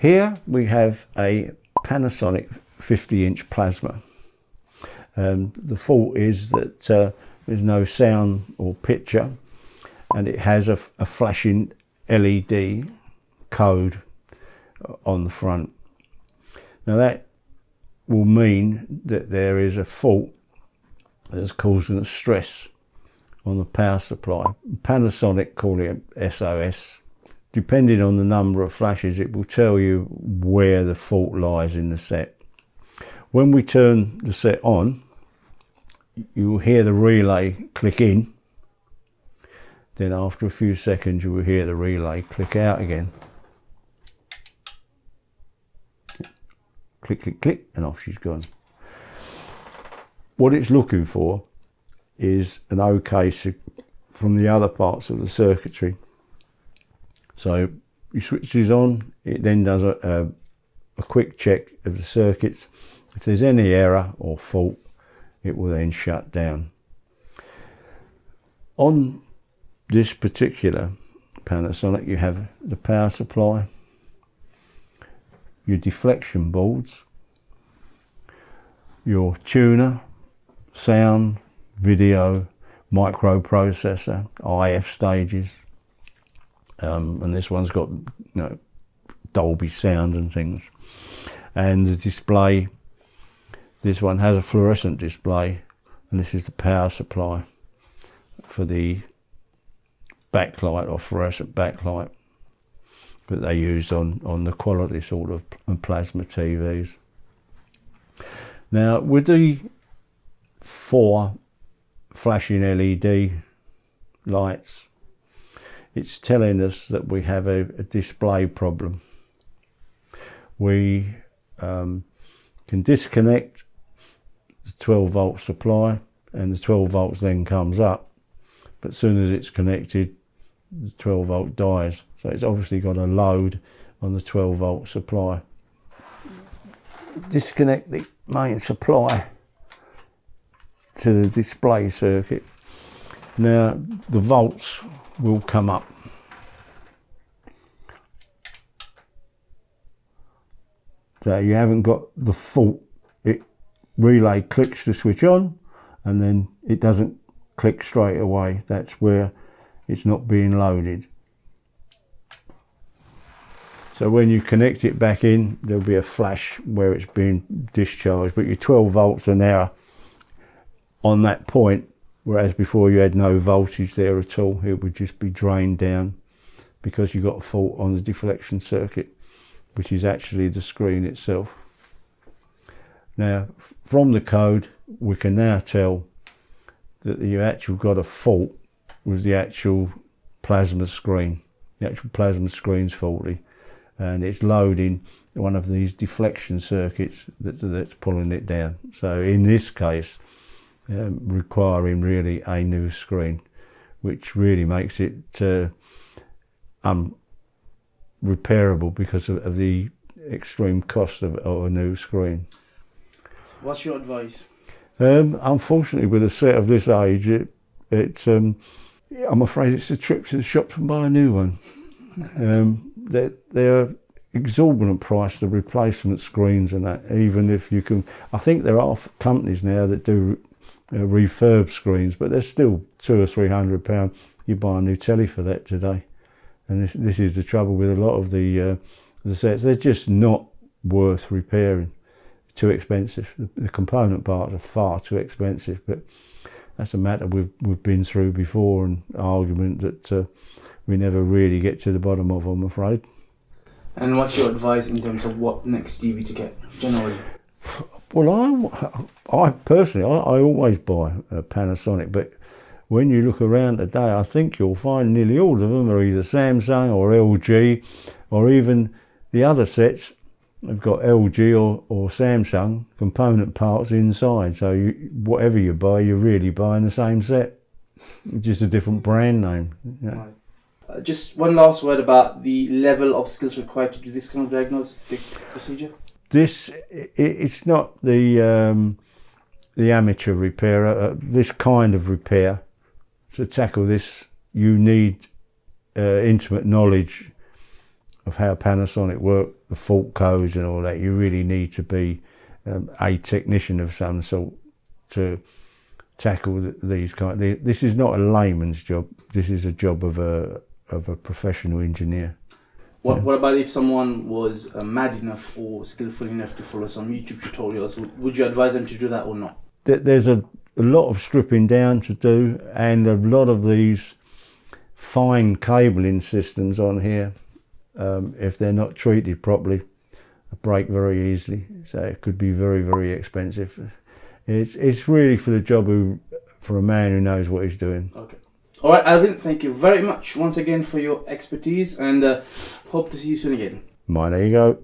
Here we have a Panasonic 50-inch plasma. The fault is that there's no sound or picture, and it has a flashing LED code on the front. Now that will mean that there is a fault that's causing a stress on the power supply. Panasonic call it SOS. Depending on the number of flashes, it will tell you where the fault lies in the set. When we turn the set on, you will hear the relay click in. Then after a few seconds, you will hear the relay click out again. Click, click, click, and off she's gone. What it's looking for is an OK from the other parts of the circuitry. So you switch these on, it then does a quick check of the circuits. If there's any error or fault, it will then shut down. On this particular Panasonic, you have the power supply, your deflection boards, your tuner, sound, video, microprocessor, IF stages, and this one's got, you know, Dolby sound and things. And the display, this one has a fluorescent display, and this is the power supply for the backlight or fluorescent backlight that they use on the quality sort of plasma TVs. Now with the 4 flashing LED lights, it's telling us that we have a display problem. We can disconnect the 12 volt supply, and the 12 volts then comes up, but as soon as it's connected, the 12 volt dies. So it's obviously got a load on the 12 volt supply. Disconnect the main supply to the display circuit. Now the volts will come up. So you haven't got the fault. It relay clicks the switch on, and then it doesn't click straight away. That's where it's not being loaded. So when you connect it back in, there'll be a flash where it's being discharged, but your 12 volts are now on that point, whereas before you had no voltage there at all. It would just be drained down because you got a fault on the deflection circuit, which is actually the screen itself. Now from the code, we can now tell that you actually got a fault with the actual plasma screen. The actual plasma screen's faulty, and it's loading one of these deflection circuits that's pulling it down. So in this case, requiring really a new screen, which really makes it unrepairable because of the extreme cost of a new screen. So what's your advice? Unfortunately, with a set of this age, I'm afraid it's a trip to the shops and buy a new one. They're exorbitant price, the replacement screens and that. Even if you can, I think there are companies now that do refurb screens, but they're still £200 or £300. You buy a new telly for that today, and this is the trouble with a lot of the sets. They're just not worth repairing. Too expensive. The component parts are far too expensive, but that's a matter we've been through before, an argument that we never really get to the bottom of, I'm afraid. And what's your advice in terms of what next TV to get generally? Well, I personally, I always buy a Panasonic, but when you look around today, I think you'll find nearly all of them are either Samsung or LG, or even the other sets have got LG or Samsung component parts inside. So whatever you buy, you're really buying the same set, just a different brand name. Yeah. Right. Just one last word about the level of skills required to do this kind of diagnostic procedure. It's not the amateur repairer. This kind of repair, to tackle this, you need intimate knowledge of how Panasonic work, the fault codes and all that, you really need to be a technician of some sort to tackle these kind. This is not a layman's job. This is a job of a professional engineer. What about if someone was mad enough or skillful enough to follow some YouTube tutorials? Would you advise them to do that or not? There's a lot of stripping down to do, and a lot of these fine cabling systems on here, if they're not treated properly, break very easily. So it could be very, very expensive. It's really for the job for a man who knows what he's doing. Okay. All right, Alvin, thank you very much once again for your expertise, and hope to see you soon again. There you go.